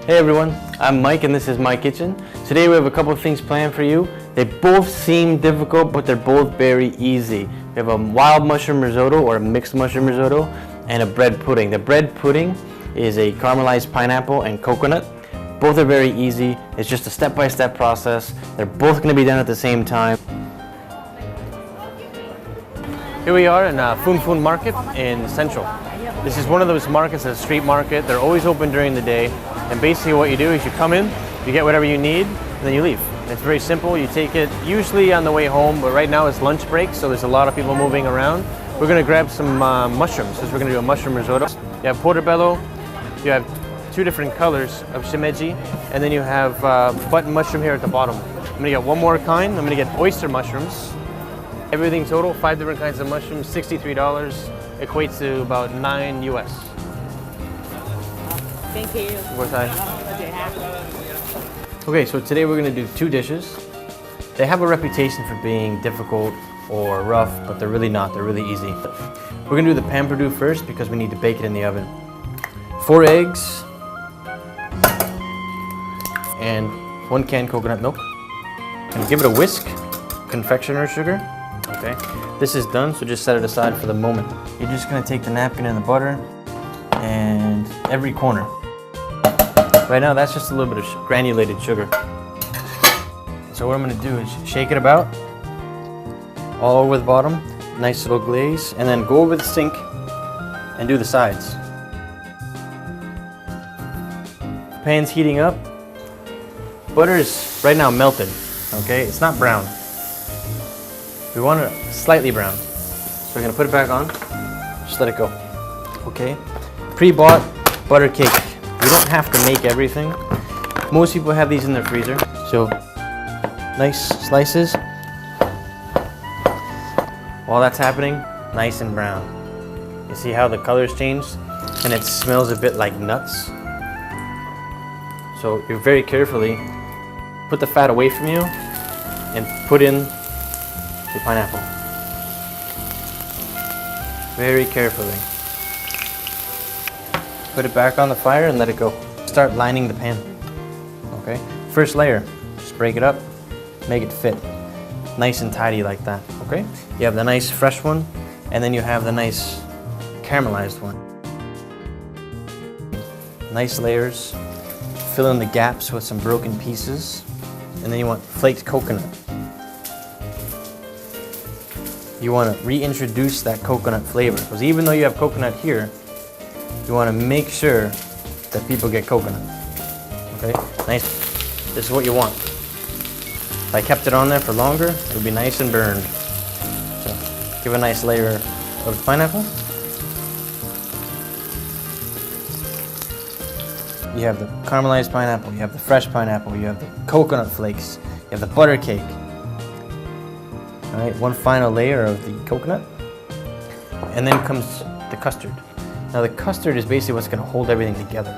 Hey everyone, I'm Mike and this is my kitchen. Today we have a couple of things planned for you. They both seem difficult, but they're both very easy. We have a wild mushroom risotto or a mixed mushroom risotto and a bread pudding. The bread pudding is a caramelized pineapple and coconut. Both are very easy. It's just a step-by-step process. They're both going to be done at the same time. Here we are in Fun Fun Market in Central. This is one of those markets, a street market. They're always open during the day. And basically what you do is you come in, you get whatever you need, and then you leave. It's very simple. You take it usually on the way home, but right now it's lunch break, so there's a lot of people moving around. We're going to grab some mushrooms, because we're going to do a mushroom risotto. You have portobello, you have two different colors of shimeji, and then you have button mushroom here at the bottom. I'm going to get one more kind. I'm going to get oyster mushrooms. Everything total, 5 different kinds of mushrooms, $63, equates to about $9 US. Thank you. Okay, so today we're going to do two dishes. They have a reputation for being difficult or rough, but they're really not. They're really easy. We're going to do the pamperdou first because we need to bake it in the oven. 4 eggs and 1 can coconut milk. And give it a whisk. Confectioner sugar. Okay, this is done, so just set it aside for the moment. You're just going to take the napkin and the butter and every corner. Right now that's just a little bit of granulated sugar. So what I'm going to do is shake it about all over the bottom, nice little glaze, and then go over the sink and do the sides. Pan's heating up. Butter is right now melted, okay? It's not brown. We want it slightly brown. So we're going to put it back on, just let it go, okay? Pre-bought butter cake. You don't have to make everything. Most people have these in their freezer. So, nice slices. While that's happening, nice and brown. You see how the color's changed? And it smells a bit like nuts. So you very carefully put the fat away from you and put in the pineapple. Very carefully. Put it back on the fire and let it go. Start lining the pan. Okay? First layer, just break it up, make it fit. Nice and tidy like that. Okay? You have the nice fresh one, and then you have the nice caramelized one. Nice layers. Fill in the gaps with some broken pieces. And then you want flaked coconut. You want to reintroduce that coconut flavor, because even though you have coconut here, you want to make sure that people get coconut. Okay, nice. This is what you want. If I kept it on there for longer, it would be nice and burned. So, give a nice layer of pineapple. You have the caramelized pineapple, you have the fresh pineapple, you have the coconut flakes, you have the butter cake. All right, one final layer of the coconut. And then comes the custard. Now the custard is basically what's going to hold everything together.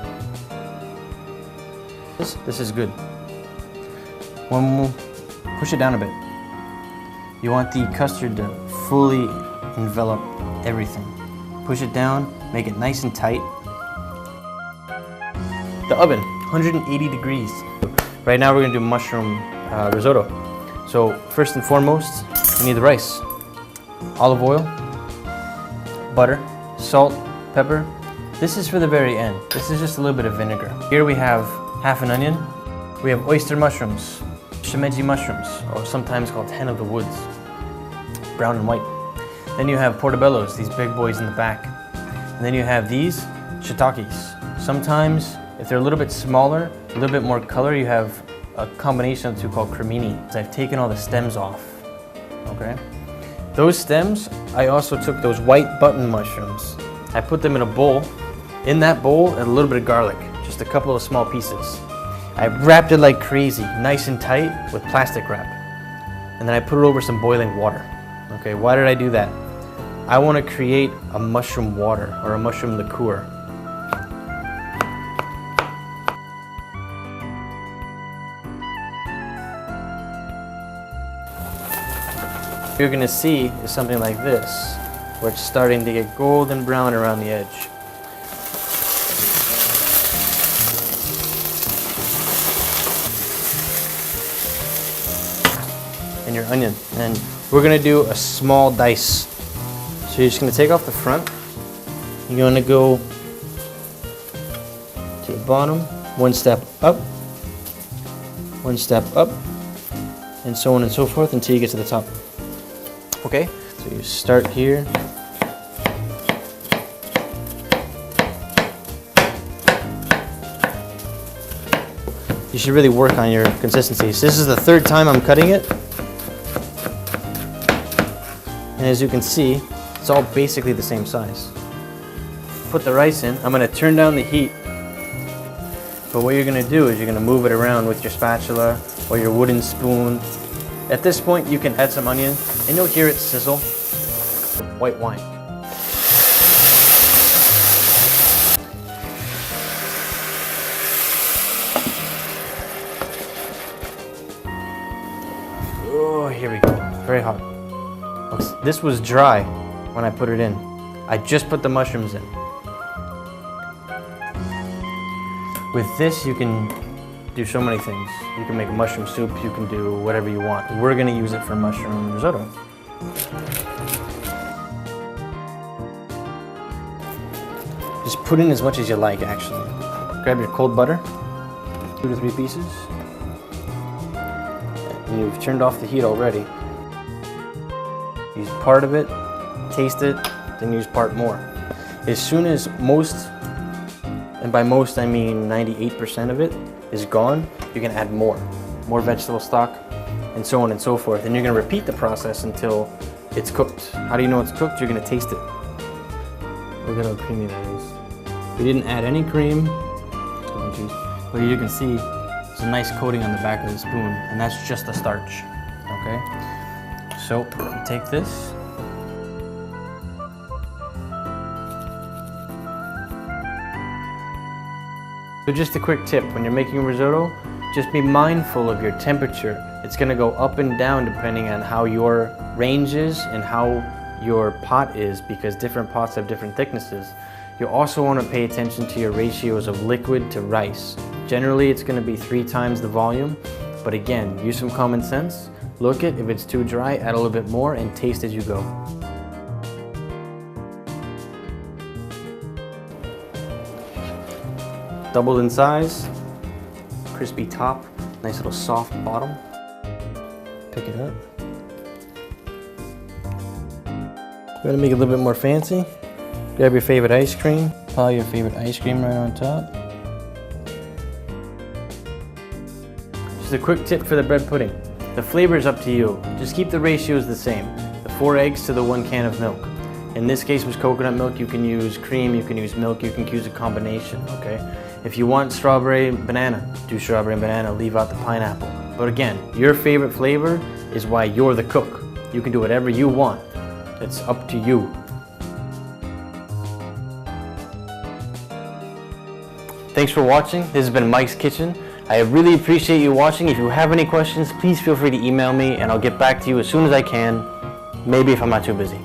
This is good. Push it down a bit. You want the custard to fully envelop everything. Push it down, make it nice and tight. The oven, 180 degrees. Right now we're going to do mushroom risotto. So first and foremost, you need the rice. Olive oil, butter, salt, pepper. This is for the very end. This is just a little bit of vinegar. Here we have half an onion. We have oyster mushrooms, shimeji mushrooms, or sometimes called hen of the woods, brown and white. Then you have portobellos, these big boys in the back. And then you have these shiitakes. Sometimes, if they're a little bit smaller, a little bit more color, you have a combination of two called cremini. So I've taken all the stems off, okay? Those stems, I also took those white button mushrooms. I put them in a bowl. In that bowl, a little bit of garlic, just a couple of small pieces. I wrapped it like crazy, nice and tight with plastic wrap. And then I put it over some boiling water. Okay, why did I do that? I want to create a mushroom water or a mushroom liqueur. What you're gonna see is something like this, where it's starting to get golden brown around the edge. And your onion. And we're gonna do a small dice. So you're just gonna take off the front. You're gonna go to the bottom, one step up, and so on and so forth until you get to the top. Okay, so you start here. You should really work on your consistency. So this is the third time I'm cutting it. And as you can see, it's all basically the same size. Put the rice in. I'm gonna turn down the heat. But what you're gonna do is you're gonna move it around with your spatula or your wooden spoon. At this point, you can add some onion and you'll hear it sizzle. White wine. Oh, here we go. Very hot. This was dry when I put it in. I just put the mushrooms in. With this, you can do so many things. You can make mushroom soup, you can do whatever you want. We're gonna use it for mushroom risotto. Just put in as much as you like, actually. Grab your cold butter, 2 to 3 pieces. And you've turned off the heat already. Use part of it, taste it, then use part more. As soon as most, and by most I mean 98% of it, is gone, you can add more vegetable stock, and so on and so forth. And you're gonna repeat the process until it's cooked. How do you know it's cooked? You're gonna taste it. Look at how creamy that is. We didn't add any cream, but you can see there's a nice coating on the back of the spoon, and that's just the starch, okay? So, you take this, so just a quick tip, when you're making a risotto, just be mindful of your temperature. It's gonna go up and down depending on how your range is and how your pot is, because different pots have different thicknesses. You also wanna pay attention to your ratios of liquid to rice. Generally, it's gonna be 3 times the volume, but again, use some common sense. Look at, if it's too dry, add a little bit more and taste as you go. Doubled in size, crispy top, nice little soft bottom. Pick it up. We're gonna make it a little bit more fancy. Grab your favorite ice cream. Pile your favorite ice cream right on top. Just a quick tip for the bread pudding. The flavor is up to you. Just keep the ratios the same. The 4 eggs to the 1 can of milk. In this case was coconut milk. You can use cream, you can use milk, you can use a combination, okay? If you want strawberry and banana, do strawberry and banana, leave out the pineapple. But again, your favorite flavor is why you're the cook. You can do whatever you want. It's up to you. Thanks for watching. This has been Mike's Kitchen. I really appreciate you watching. If you have any questions, please feel free to email me and I'll get back to you as soon as I can, maybe if I'm not too busy.